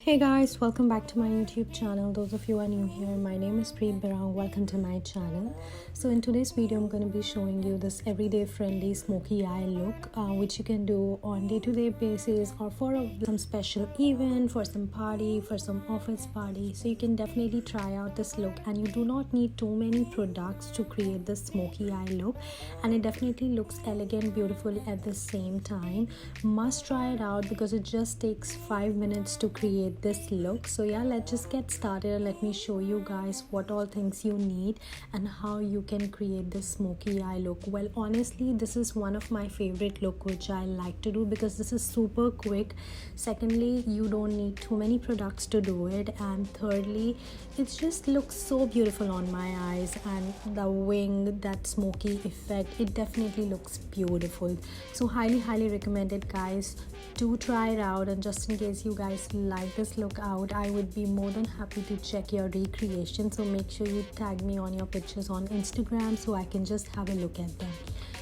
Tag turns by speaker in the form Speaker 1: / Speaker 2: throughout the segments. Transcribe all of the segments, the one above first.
Speaker 1: Hey guys, welcome back to my YouTube channel. Those of you who are new here, my name is PREET. Welcome to my channel. So in today's video, I'm going to be showing you this everyday friendly smoky eye look, which you can do on day-to-day basis or for some special event, for some party, for some office party. So you can definitely try out this look, and you do not need too many products to create this smoky eye look, and it definitely looks elegant, beautiful at the same time. Must try it out because it just takes 5 minutes to create this look. So yeah, let's just get started and let me show you guys what all things you need and how you can create this smoky eye look. Well, honestly, this is one of my favorite look which I like to do because this is super quick. Secondly, you don't need too many products to do it, and thirdly, it just looks so beautiful on my eyes, and the wing, that smoky effect, it definitely looks beautiful. So highly recommend it, guys. Do try it out, and just in case you guys like this look out, I would be more than happy to check your recreation. So make sure you tag me on your pictures on Instagram so I can just have a look at them.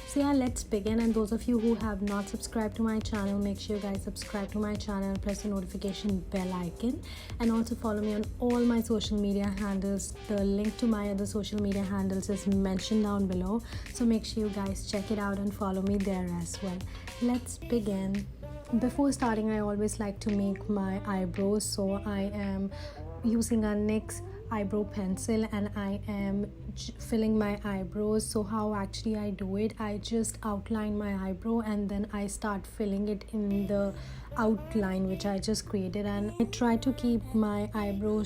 Speaker 1: So yeah, let's begin. And those of you who have not subscribed to my channel, make sure you guys subscribe to my channel and press the notification bell icon, and also follow me on all my social media handles. The link to my other social media handles is mentioned down below, so make sure you guys check it out and follow me there as well. Let's begin. Before starting, I always like to make my eyebrows, so I am using a NYX eyebrow pencil and I am filling my eyebrows. So how actually I do it, I just outline my eyebrow and then I start filling it in the outline which I just created, and I try to keep my eyebrow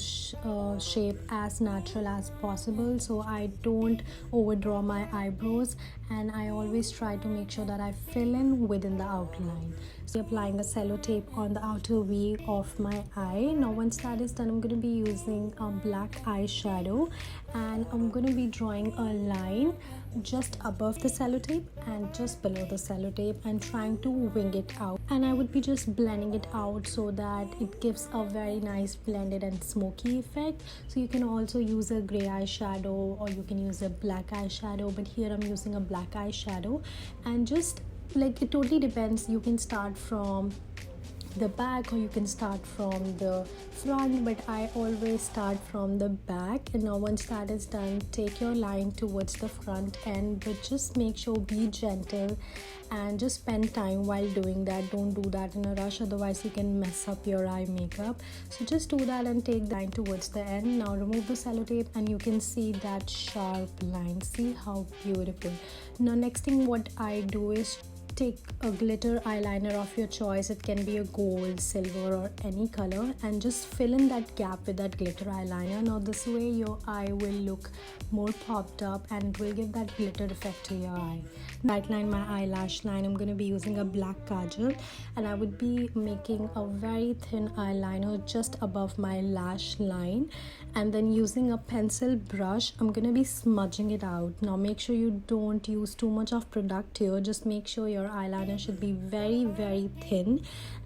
Speaker 1: shape as natural as possible, so I don't overdraw my eyebrows, and I always try to make sure that I fill in within the outline. So applying a sellotape on the outer V of my eye. Now once that is done, I'm going to be using a black eyeshadow, and I'm going to be drawing a line just above the sellotape and just below the sellotape and trying to wing it out, and I would be just blending it out so that it gives a very nice blended and smoky effect. So you can also use a gray eyeshadow or you can use a black eyeshadow, but here I'm using a black eyeshadow, and just like it totally depends, you can start from the back or you can start from the front, but I always start from the back. And now once that is done, take your line towards the front end, but just make sure be gentle and just spend time while doing that. Don't do that in a rush, otherwise you can mess up your eye makeup. So just do that and take the line towards the end. Now remove the sellotape and you can see that sharp line. See how beautiful. Now next thing what I do is take a glitter eyeliner of your choice. It can be a gold, silver or any color, and just fill in that gap with that glitter eyeliner. Now this way your eye will look more popped up and it will give that glitter effect to your eye. Outline my eyelash line, I'm going to be using a black kajal, and I would be making a very thin eyeliner just above my lash line, and then using a pencil brush I'm going to be smudging it out. Now make sure you don't use too much of product here, just make sure your eyeliner should be very thin,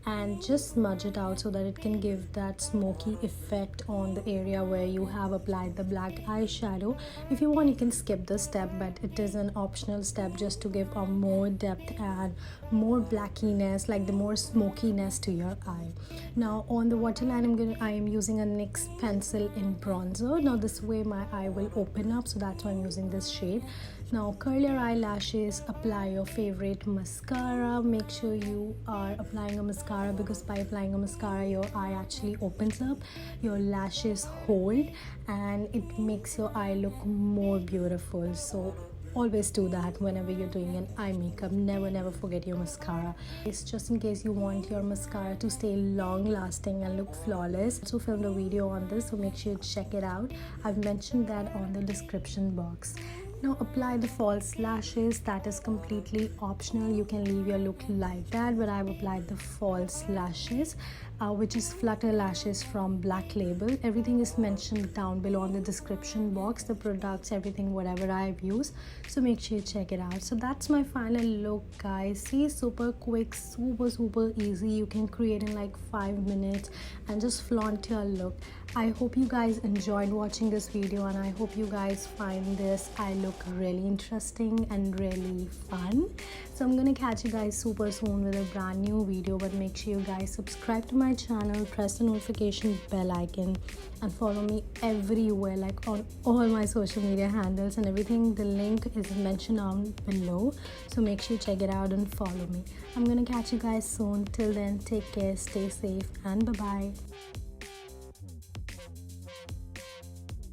Speaker 1: and just smudge it out so that it can give that smoky effect on the area where you have applied the black eyeshadow. If you want, you can skip this step, but it is an optional step just to give a more depth and more blackiness, like the more smokiness to your eye. Now on the waterline, I am using a NYX pencil in bronzer. Now this way my eye will open up, so that's why I'm using this shade. Now curl your eyelashes, apply your favorite mascara. Make sure you are applying a mascara because by applying a mascara your eye actually opens up, your lashes hold, and it makes your eye look more beautiful. So always do that whenever you're doing an eye makeup. Never forget your mascara. It's just in case you want your mascara to stay long lasting and look flawless. I also filmed a video on this, so make sure you check it out. I've mentioned that on the description box. Now apply the false lashes. That is completely optional. You can leave your look like that, but I've applied the false lashes, which is flutter lashes from Black Label. Everything is mentioned down below on the description box, the products, everything, whatever I've used, so make sure you check it out. So that's my final look, guys. See, super quick, super easy. You can create in like 5 minutes and just flaunt your look. I hope you guys enjoyed watching this video, and I hope you guys find this eye look really interesting and really fun. So I'm gonna catch you guys super soon with a brand new video, but make sure you guys subscribe to my channel, press the notification bell icon, and follow me everywhere, like on all my social media handles and everything. The link is mentioned down below, so make sure you check it out and follow me. I'm gonna catch you guys soon. Till then, take care, stay safe, and bye bye.